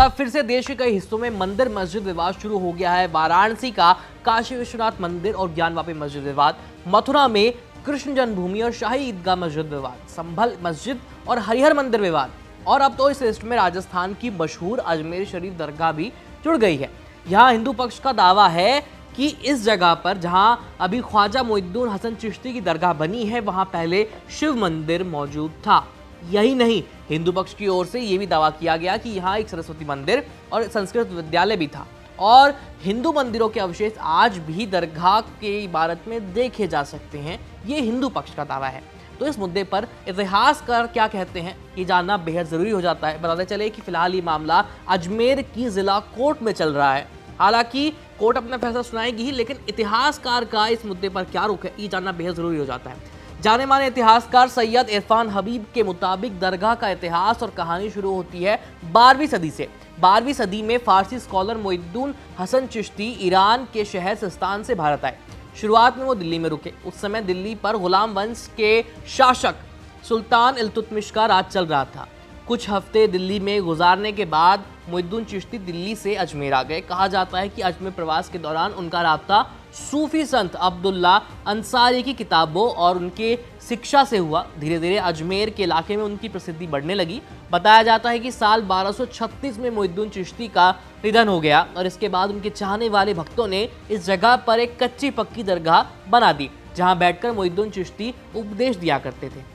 बार फिर से देश के कई हिस्सों में मंदिर मस्जिद विवाद शुरू हो गया है। वाराणसी का काशी विश्वनाथ मंदिर और ज्ञानवापी मस्जिद विवाद, मथुरा में कृष्ण जन्मभूमि और शाही ईदगाह मस्जिद विवाद, संभल मस्जिद और हरिहर मंदिर विवाद, और अब तो इस लिस्ट में राजस्थान की मशहूर अजमेर शरीफ दरगाह भी जुड़ गई है। यहाँ हिंदू पक्ष का दावा है कि इस जगह पर जहां अभी ख्वाजा मोइनुद्दीन हसन चिश्ती की दरगाह बनी है, वहां पहले शिव मंदिर मौजूद था। यही नहीं, हिंदू पक्ष की ओर से यह भी दावा किया गया कि यहाँ एक सरस्वती मंदिर और संस्कृत विद्यालय भी था, और हिंदू मंदिरों के अवशेष आज भी दरगाह के इमारत में देखे जा सकते हैं। ये हिंदू पक्ष का दावा है। तो इस मुद्दे पर इतिहासकार क्या कहते हैं, ये जानना बेहद जरूरी हो जाता है। बताते चले कि फिलहाल ये मामला अजमेर की जिला कोर्ट में चल रहा है। हालांकि कोर्ट अपना फैसला सुनाएगी ही, लेकिन इतिहासकार का इस मुद्दे पर क्या रुख है, ये जानना बेहद जरूरी हो जाता है। जाने माने इतिहासकार सैयद इरफान हबीब के मुताबिक दरगाह का इतिहास और कहानी शुरू होती है 12वीं सदी से। 12वीं सदी में फारसी स्कॉलर मोइनुद्दीन हसन चिश्ती ईरान के शहर सिस्तान से भारत आए। शुरुआत में वो दिल्ली में रुके। उस समय दिल्ली पर गुलाम वंश के शासक सुल्तान इल्तुतमिश का राज चल रहा था। कुछ हफ्ते दिल्ली में गुजारने के बाद मोइनुद्दीन चिश्ती दिल्ली से अजमेर आ गए। कहा जाता है कि अजमेर प्रवास के दौरान उनका राब्ता सूफी संत अब्दुल्ला अंसारी की किताबों और उनके शिक्षा से हुआ। धीरे धीरे अजमेर के इलाके में उनकी प्रसिद्धि बढ़ने लगी। बताया जाता है कि साल 1236 में मोइनुद्दीन चिश्ती का निधन हो गया, और इसके बाद उनके चाहने वाले भक्तों ने इस जगह पर एक कच्ची पक्की दरगाह बना दी, जहां बैठकर मोइनुद्दीन चिश्ती उपदेश दिया करते थे।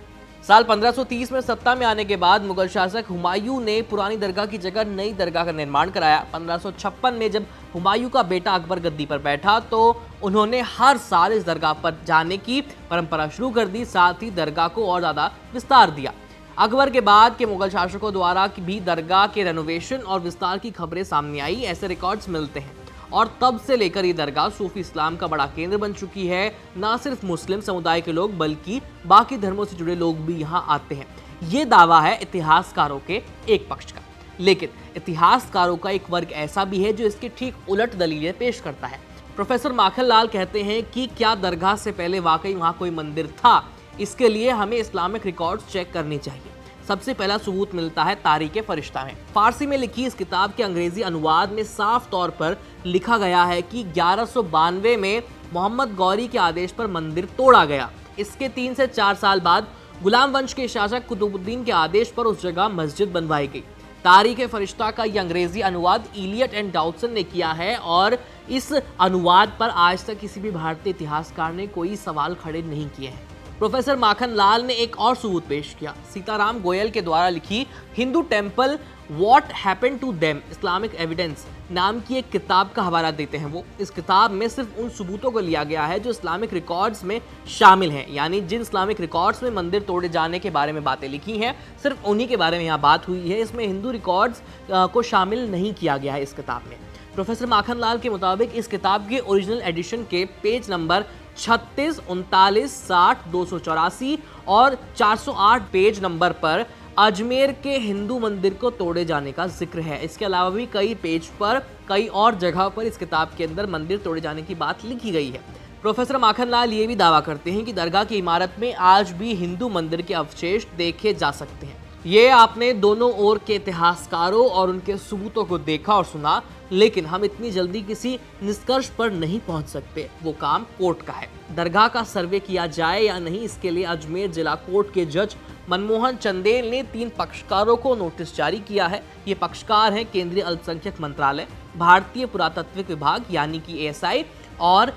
साल 1530 में सत्ता में आने के बाद मुगल शासक हुमायूं ने पुरानी दरगाह की जगह नई दरगाह का निर्माण कराया। 1556 में जब हुमायूं का बेटा अकबर गद्दी पर बैठा, तो उन्होंने हर साल इस दरगाह पर जाने की परंपरा शुरू कर दी। साथ ही दरगाह को और ज़्यादा विस्तार दिया। अकबर के बाद के मुगल शासकों द्वारा भी दरगाह के रेनोवेशन और विस्तार की खबरें सामने आई, ऐसे रिकॉर्ड्स मिलते हैं। और तब से लेकर ये दरगाह सूफी इस्लाम का बड़ा केंद्र बन चुकी है। ना सिर्फ मुस्लिम समुदाय के लोग, बल्कि बाकी धर्मों से जुड़े लोग भी यहाँ आते हैं। ये दावा है इतिहासकारों के एक पक्ष का, लेकिन इतिहासकारों का एक वर्ग ऐसा भी है जो इसके ठीक उलट दलीलें पेश करता है। प्रोफेसर माखन लाल कहते हैं कि क्या दरगाह से पहले वाकई वहाँ कोई मंदिर था? इसके लिए हमें इस्लामिक रिकॉर्ड्स चेक करनी चाहिए। सबसे पहला सबूत मिलता है तारीख फरिश्ता में। फारसी में लिखी इस किताब के अंग्रेजी अनुवाद में साफ तौर पर लिखा गया है कि 1192 में मोहम्मद गौरी के आदेश पर मंदिर तोड़ा गया। इसके 3 से 4 साल बाद गुलाम वंश के शासक कुतुबुद्दीन के आदेश पर उस जगह मस्जिद बनवाई गई। तारीख फरिश्ता का यह अंग्रेजी अनुवाद इलियट एंड डाउडसन ने किया है, और इस अनुवाद पर आज तक किसी भी भारतीय इतिहासकार ने कोई सवाल खड़े नहीं किए हैं। प्रोफेसर माखन लाल ने एक और सबूत पेश किया। सीताराम गोयल के द्वारा लिखी Hindu temple what happened to them Islamic evidence नाम की एक किताब का हवाला देते हैं। वो इस किताब में सिर्फ उन सबूतों को लिया गया है जो इस्लामिक रिकॉर्ड्स में शामिल हैं, यानी जिन इस्लामिक रिकॉर्ड्स में मंदिर तोड़े जाने के बारे में बातें लिखी हैं, सिर्फ उन्हीं के बारे में यहाँ बात हुई है। इसमें हिंदू रिकॉर्ड्स को शामिल नहीं किया गया है इस किताब में। प्रोफेसर माखन लाल के मुताबिक इस किताब के ओरिजिनल एडिशन के पेज नंबर 36, 39, 60, 284 और 408 पेज नंबर पर अजमेर के हिंदू मंदिर को तोड़े जाने का जिक्र है। इसके अलावा भी कई पेज पर कई और जगह पर इस किताब के अंदर मंदिर तोड़े जाने की बात लिखी गई है। प्रोफेसर माखन लाल ये भी दावा करते हैं कि दरगाह की इमारत में आज भी हिंदू मंदिर के अवशेष देखे जा सकते हैं। ये आपने दोनों ओर के इतिहासकारों और उनके सबूतों को देखा और सुना, लेकिन हम इतनी जल्दी किसी निष्कर्ष पर नहीं पहुंच सकते। वो काम कोर्ट का है। दरगाह का सर्वे किया जाए या नहीं, इसके लिए अजमेर जिला कोर्ट के जज मनमोहन चंदेल ने 3 पक्षकारों को नोटिस जारी किया है। ये पक्षकार हैं केंद्रीय अल्पसंख्यक मंत्रालय, भारतीय पुरातत्विक विभाग यानी कि ASI और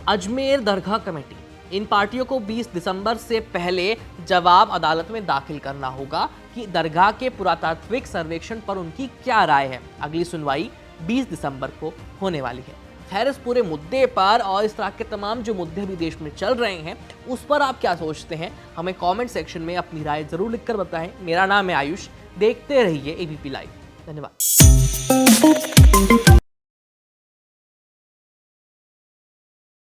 अजमेर दरगाह कमेटी। इन पार्टियों को 20 दिसंबर से पहले जवाब अदालत में दाखिल करना होगा कि दरगाह के पुरातात्विक सर्वेक्षण पर उनकी क्या राय है। अगली सुनवाई 20 दिसंबर को होने वाली है। खैर, इस पूरे मुद्दे पर और इस तरह के तमाम जो मुद्दे भी देश में चल रहे हैं, उस पर आप क्या सोचते हैं? हमें कमेंट सेक्शन में अपनी राय जरूर लिखकर बताएं। मेरा नाम है आयुष। देखते रहिए ABP लाइव। धन्यवाद।